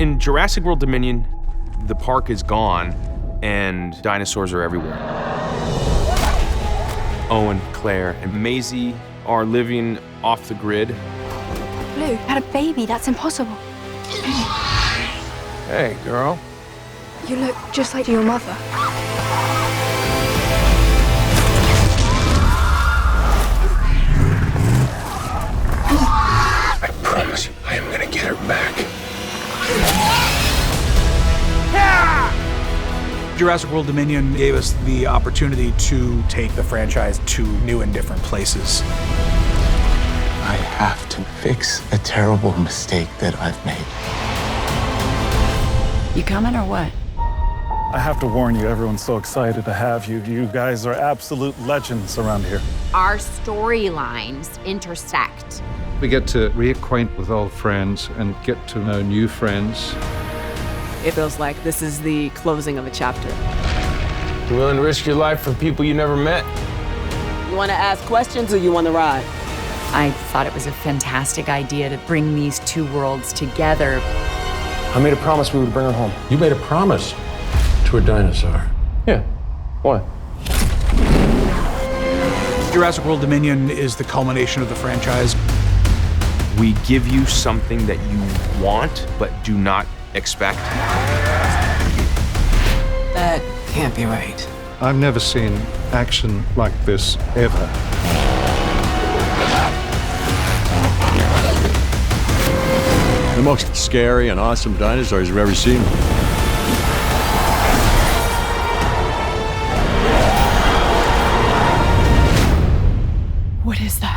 In Jurassic World Dominion, the park is gone and dinosaurs are everywhere. Owen, Claire, and Maisey are living off the grid. Blue had a baby. That's impossible. Hey, girl. You look just like your mother. I promise you, I am gonna get her back. Jurassic World Dominion gave us the opportunity to take the franchise to new and different places. I have to fix a terrible mistake that I've made. You coming or what? I have to warn you, everyone's so excited to have you. You guys are absolute legends around here. Our storylines intersect. We get to reacquaint with old friends and get to know new friends. It feels like this is the closing of a chapter. You willing to risk your life for people you never met? You want to ask questions or you want to ride? I thought it was a fantastic idea to bring these two worlds together. I made a promise we would bring her home. You made a promise to a dinosaur. Yeah. What? Jurassic World Dominion is the culmination of the franchise. We give you something that you want, but do not expect. That can't be right. I've never seen action like this ever. The most scary and awesome dinosaurs you've ever seen. What is that?